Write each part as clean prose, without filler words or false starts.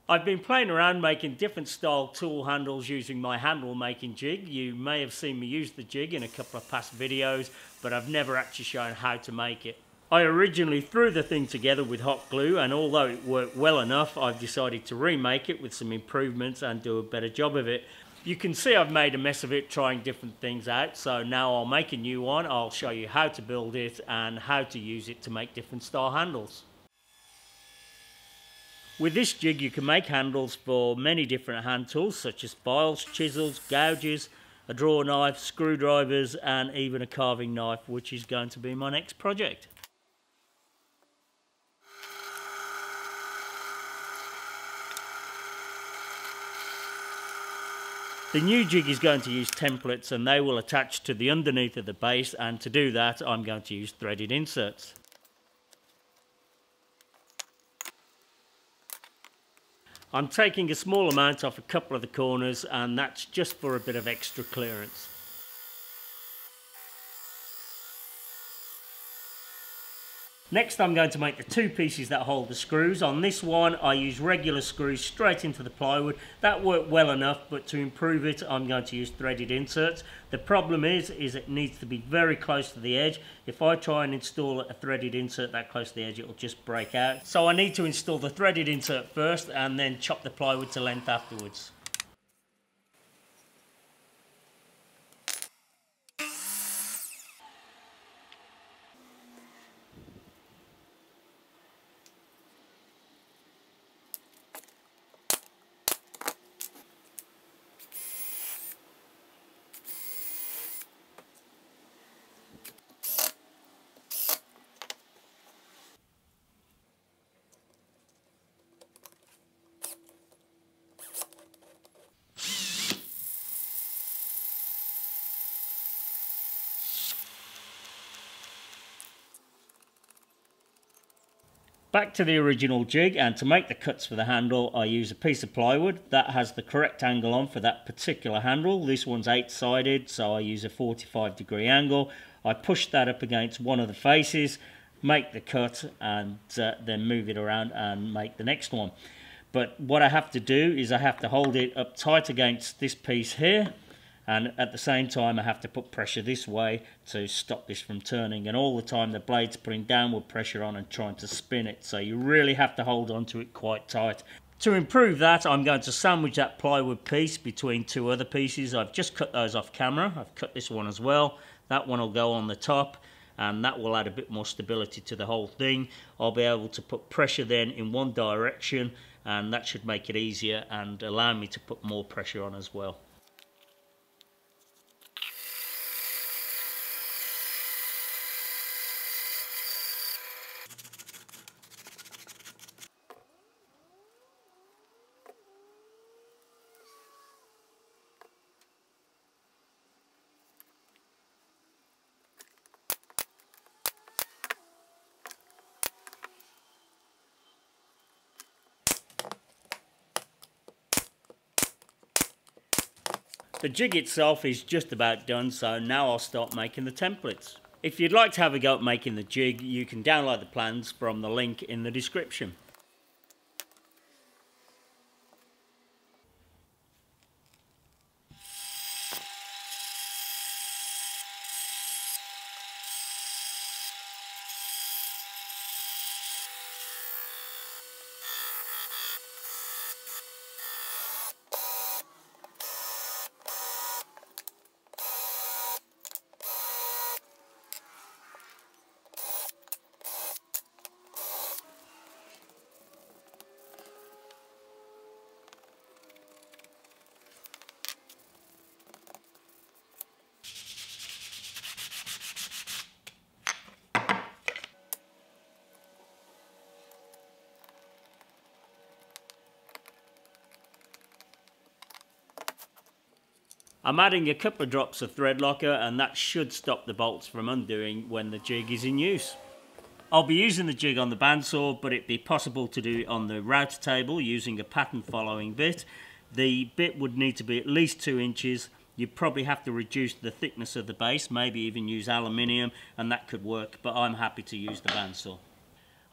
I've been playing around making different style tool handles using my handle making jig. You may have seen me use the jig in a couple of past videos, but I've never actually shown how to make it. I originally threw the thing together with hot glue, and although it worked well enough, I've decided to remake it with some improvements and do a better job of it. You can see I've made a mess of it trying different things out, so now I'll make a new one. I'll show you how to build it and how to use it to make different style handles. With this jig you can make handles for many different hand tools such as files, chisels, gouges, a drawer knife, screwdrivers and even a carving knife, which is going to be my next project. The new jig is going to use templates and they will attach to the underneath of the base, and to do that I'm going to use threaded inserts. I'm taking a small amount off a couple of the corners, and that's just for a bit of extra clearance. Next I'm going to make the two pieces that hold the screws. On this one I use regular screws straight into the plywood. That worked well enough, but to improve it I'm going to use threaded inserts. The problem is it needs to be very close to the edge. If I try and install a threaded insert that close to the edge, it'll just break out. So I need to install the threaded insert first and then chop the plywood to length afterwards. Back to the original jig, and to make the cuts for the handle I use a piece of plywood that has the correct angle on for that particular handle. This one's 8-sided, so I use a 45-degree angle. I push that up against one of the faces, make the cut, and then move it around and make the next one. But what I have to do is I have to hold it up tight against this piece here, and at the same time I have to put pressure this way to stop this from turning, and all the time the blade's putting downward pressure on and trying to spin it, so you really have to hold on to it quite tight. To improve that I'm going to sandwich that plywood piece between two other pieces. I've just cut those off camera. I've cut this one as well. That one will go on the top and that will add a bit more stability to the whole thing. I'll be able to put pressure then in one direction, and that should make it easier and allow me to put more pressure on as well. The jig itself is just about done, so now I'll start making the templates. If you'd like to have a go at making the jig, you can download the plans from the link in the description. I'm adding a couple of drops of threadlocker, and that should stop the bolts from undoing when the jig is in use. I'll be using the jig on the bandsaw, but it'd be possible to do it on the router table using a pattern following bit. The bit would need to be at least 2 inches. You'd probably have to reduce the thickness of the base, maybe even use aluminium, and that could work, but I'm happy to use the bandsaw.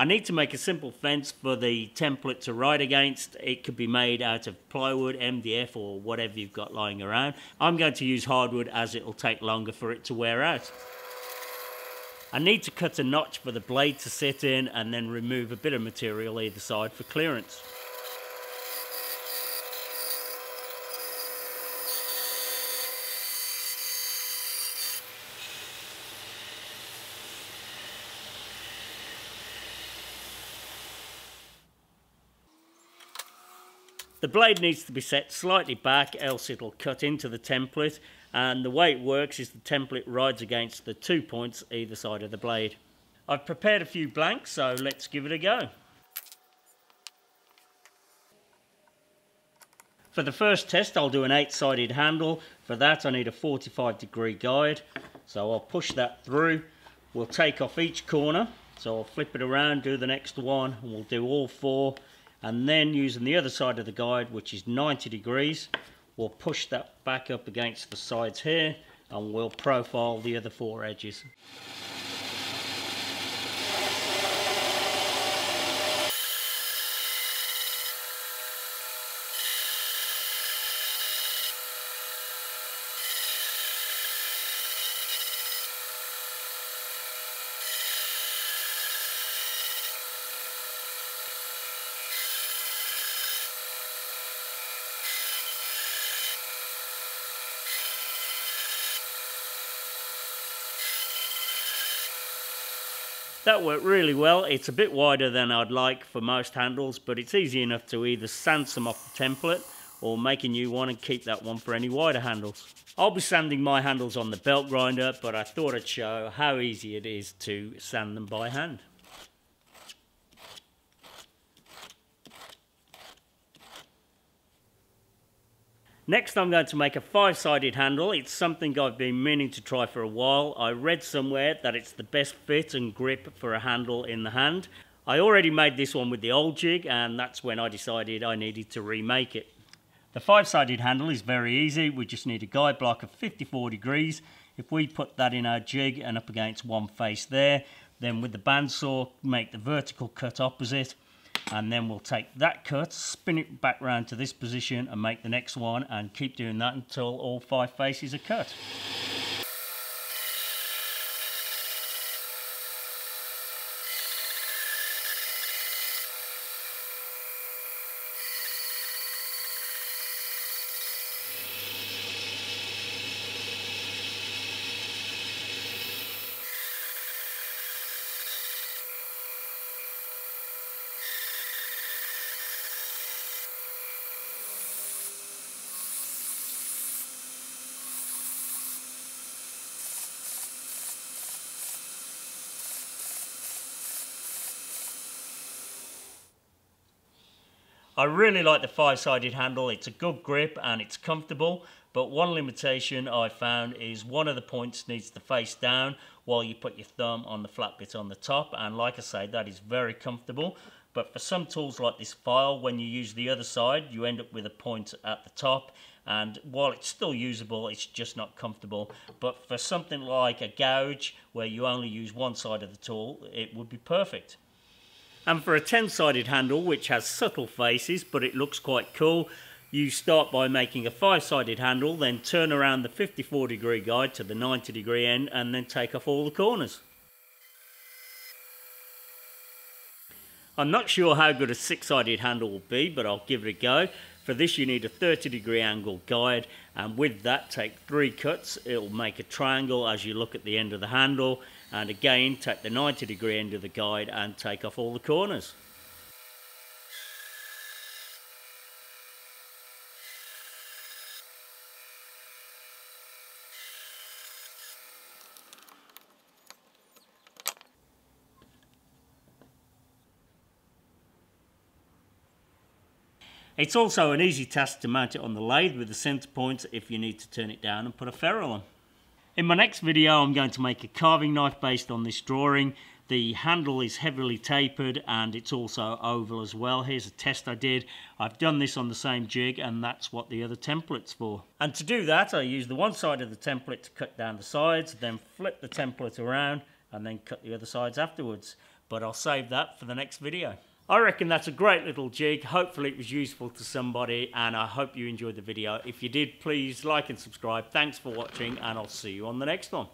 I need to make a simple fence for the template to ride against. It could be made out of plywood, MDF or whatever you've got lying around. I'm going to use hardwood as it will take longer for it to wear out. I need to cut a notch for the blade to sit in and then remove a bit of material either side for clearance. The blade needs to be set slightly back, else it'll cut into the template, and the way it works is the template rides against the 2 points either side of the blade. I've prepared a few blanks, so let's give it a go. For the first test I'll do an 8-sided handle. For that I need a 45-degree guide, so I'll push that through. We'll take off each corner, so I'll flip it around, do the next one, and we'll do all 4. And then using the other side of the guide, which is 90 degrees, we'll push that back up against the sides here and we'll profile the other 4 edges. That worked really well. It's a bit wider than I'd like for most handles, but it's easy enough to either sand some off the template or make a new one and keep that one for any wider handles. I'll be sanding my handles on the belt grinder, but I thought I'd show how easy it is to sand them by hand. Next I'm going to make a 5-sided handle. It's something I've been meaning to try for a while. I read somewhere that it's the best fit and grip for a handle in the hand. I already made this one with the old jig and that's when I decided I needed to remake it. The 5-sided handle is very easy. We just need a guide block of 54 degrees. If we put that in our jig and up against one face there, then with the bandsaw make the vertical cut opposite. And then we'll take that cut, spin it back round to this position and make the next one and keep doing that until all 5 faces are cut. I really like the 5-sided handle. It's a good grip and it's comfortable, but one limitation I found is one of the points needs to face down while you put your thumb on the flat bit on the top, and like I say, that is very comfortable. But for some tools like this file, when you use the other side, you end up with a point at the top, and while it's still usable, it's just not comfortable. But for something like a gouge, where you only use one side of the tool, it would be perfect. And for a 10-sided handle, which has subtle faces, but it looks quite cool, you start by making a 5-sided handle, then turn around the 54-degree guide to the 90-degree end, and then take off all the corners. I'm not sure how good a 6-sided handle will be, but I'll give it a go. For this you need a 30-degree angle guide, and with that take 3 cuts. It'll make a triangle as you look at the end of the handle, and again take the 90-degree end of the guide and take off all the corners. It's also an easy task to mount it on the lathe with the centre points if you need to turn it down and put a ferrule on. In my next video I'm going to make a carving knife based on this drawing. The handle is heavily tapered and it's also oval as well. Here's a test I did. I've done this on the same jig and that's what the other template's for. And to do that I use the one side of the template to cut down the sides, then flip the template around and then cut the other sides afterwards. but I'll save that for the next video. I reckon that's a great little jig. Hopefully it was useful to somebody, and I hope you enjoyed the video. If you did, please like and subscribe. Thanks for watching, and I'll see you on the next one.